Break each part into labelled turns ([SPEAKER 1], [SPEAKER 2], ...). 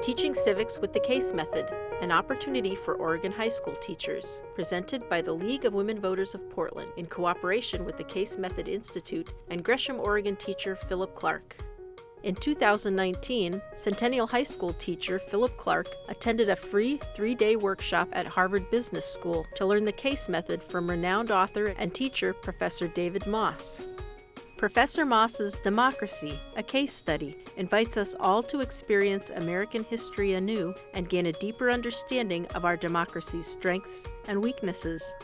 [SPEAKER 1] Teaching Civics with the Case Method, an opportunity for Oregon high school teachers, presented by the League of Women Voters of Portland in cooperation with the Case Method Institute and Gresham, Oregon teacher Philip Clarke. In 2019, Centennial High School teacher Philip Clarke attended a free 3-day workshop at Harvard Business School to learn the case method from renowned author and teacher Professor David Moss. Professor Moss's Democracy, a Case Study, invites us all to experience American history anew and gain a deeper understanding of our democracy's strengths and weaknesses.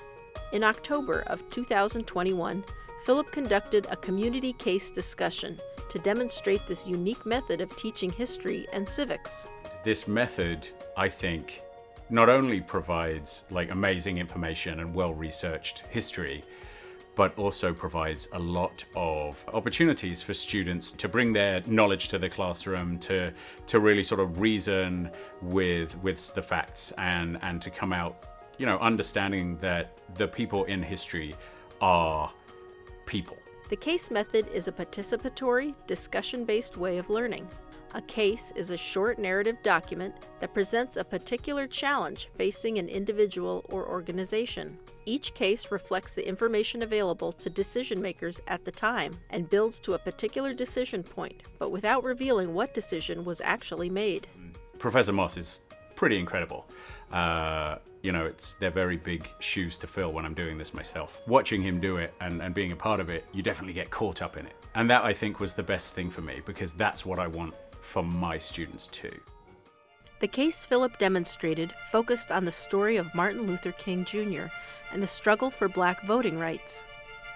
[SPEAKER 1] In October of 2021, Philip conducted a community case discussion to demonstrate this unique method of teaching history and civics.
[SPEAKER 2] This method, I think, not only provides amazing information and well-researched history, but also provides a lot of opportunities for students to bring their knowledge to the classroom, to really sort of reason with the facts and to come out, understanding that the people in history are people.
[SPEAKER 1] The case method is a participatory, discussion-based way of learning. A case is a short narrative document that presents a particular challenge facing an individual or organization. Each case reflects the information available to decision makers at the time and builds to a particular decision point, but without revealing what decision was actually made.
[SPEAKER 2] Professor Moss is pretty incredible. They're very big shoes to fill when I'm doing this myself. Watching him do it and being a part of it, you definitely get caught up in it. And that, I think, was the best thing for me, because that's what I want for my students too.
[SPEAKER 1] The case Philip demonstrated focused on the story of Martin Luther King Jr. and the struggle for Black voting rights.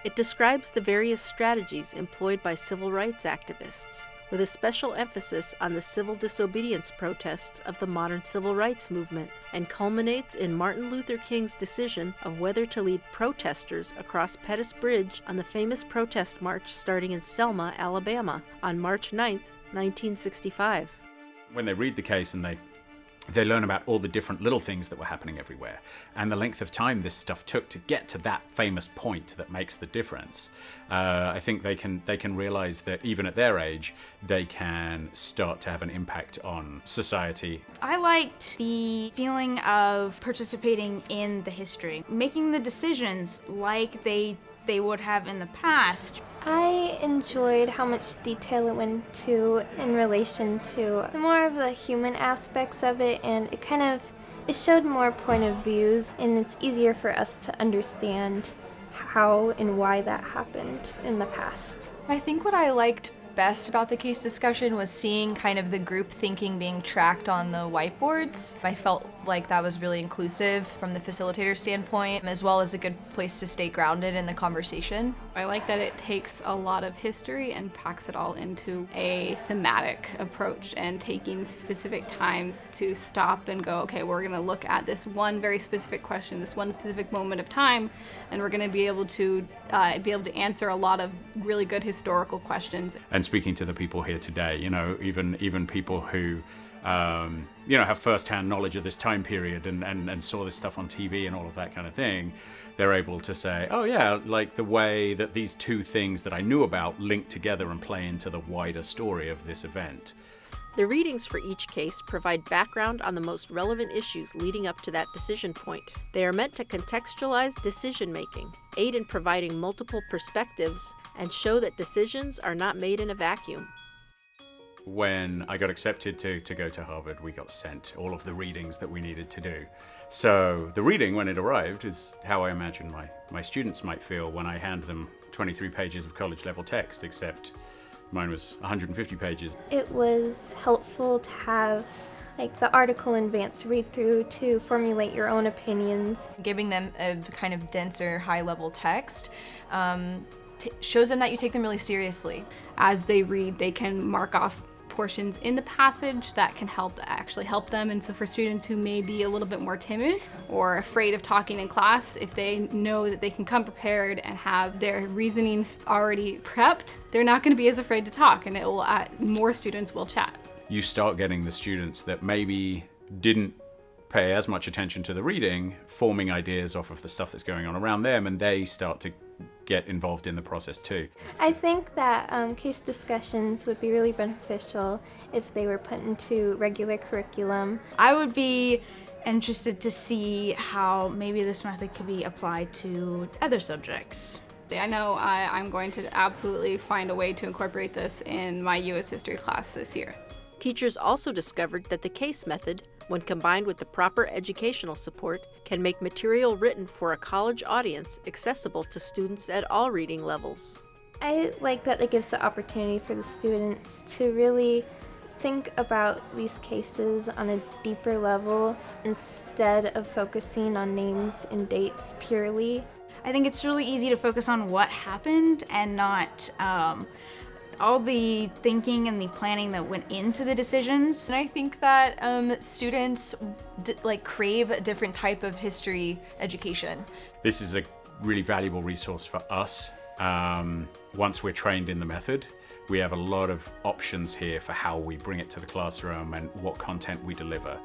[SPEAKER 1] It describes the various strategies employed by civil rights activists, with a special emphasis on the civil disobedience protests of the modern civil rights movement, and culminates in Martin Luther King's decision of whether to lead protesters across Pettus Bridge on the famous protest march starting in Selma, Alabama, on March 9th, 1965.
[SPEAKER 2] When they read the case and they learn about all the different little things that were happening everywhere and the length of time this stuff took to get to that famous point that makes the difference, I think they can realize that even at their age, they can start to have an impact on society.
[SPEAKER 3] I liked the feeling of participating in the history, making the decisions like they would have in the past.
[SPEAKER 4] I enjoyed how much detail it went into in relation to more of the human aspects of it, and it showed more point of views, and it's easier for us to understand how and why that happened in the past.
[SPEAKER 5] I think what I liked best about the case discussion was seeing kind of the group thinking being tracked on the whiteboards. I felt like that was really inclusive from the facilitator standpoint, as well as a good place to stay grounded in the conversation.
[SPEAKER 6] I like that it takes a lot of history and packs it all into a thematic approach, and taking specific times to stop and go, okay, we're going to look at this one very specific question, this one specific moment of time, and we're going to be able to answer a lot of really good historical questions.
[SPEAKER 2] And speaking to the people here today, even people who have first-hand knowledge of this time period and saw this stuff on TV and all of that kind of thing, they're able to say, oh yeah, like the way that these two things that I knew about link together and play into the wider story of this event.
[SPEAKER 1] The readings for each case provide background on the most relevant issues leading up to that decision point. They are meant to contextualize decision-making, aid in providing multiple perspectives, and show that decisions are not made in a vacuum.
[SPEAKER 2] When I got accepted to go to Harvard, we got sent all of the readings that we needed to do. So the reading, when it arrived, is how I imagine my students might feel when I hand them 23 pages of college-level text, except mine was 150 pages.
[SPEAKER 4] It was helpful to have the article in advance to read through to formulate your own opinions.
[SPEAKER 5] Giving them a kind of denser, high-level text shows them that you take them really seriously.
[SPEAKER 6] As they read, they can mark off portions in the passage that can help them. And so for students who may be a little bit more timid or afraid of talking in class, if they know that they can come prepared and have their reasonings already prepped, they're not going to be as afraid to talk, and more students will chat.
[SPEAKER 2] You start getting the students that maybe didn't pay as much attention to the reading, forming ideas off of the stuff that's going on around them, and they start to get involved in the process too.
[SPEAKER 4] I think that case discussions would be really beneficial if they were put into regular curriculum.
[SPEAKER 3] I would be interested to see how maybe this method could be applied to other subjects.
[SPEAKER 6] I know I'm going to absolutely find a way to incorporate this in my U.S. history class this year.
[SPEAKER 1] Teachers also discovered that the case method, when combined with the proper educational support, can make material written for a college audience accessible to students at all reading levels.
[SPEAKER 4] I like that it gives the opportunity for the students to really think about these cases on a deeper level instead of focusing on names and dates purely.
[SPEAKER 3] I think it's really easy to focus on what happened and not all the thinking and the planning that went into the decisions.
[SPEAKER 5] And I think that students crave a different type of history education.
[SPEAKER 2] This is a really valuable resource for us. Once we're trained in the method, we have a lot of options here for how we bring it to the classroom and what content we deliver.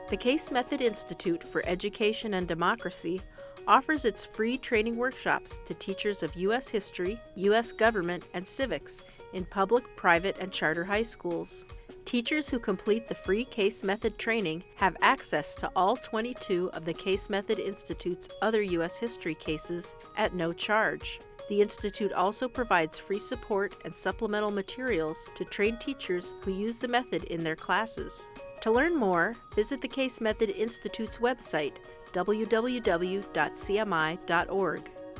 [SPEAKER 1] The Case Method Institute for Education and Democracy offers its free training workshops to teachers of U.S. history, U.S. government, and civics in public, private, and charter high schools. Teachers who complete the free Case Method training have access to all 22 of the Case Method Institute's other U.S. history cases at no charge. The Institute also provides free support and supplemental materials to trained teachers who use the method in their classes. To learn more, visit the Case Method Institute's website, www.cmi.org.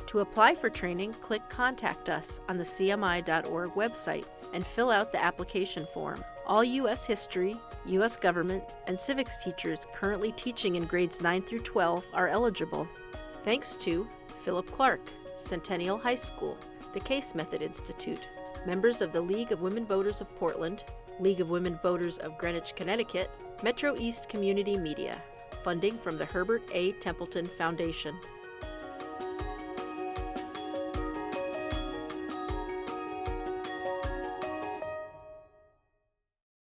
[SPEAKER 1] To apply for training, click Contact Us on the cmi.org website and fill out the application form. All U.S. history, U.S. government, and civics teachers currently teaching in grades 9 through 12 are eligible. Thanks to Philip Clarke, Centennial High School, the Case Method Institute, members of the League of Women Voters of Portland, League of Women Voters of Greenwich, Connecticut, Metro East Community Media. Funding from the Herbert A. Templeton Foundation.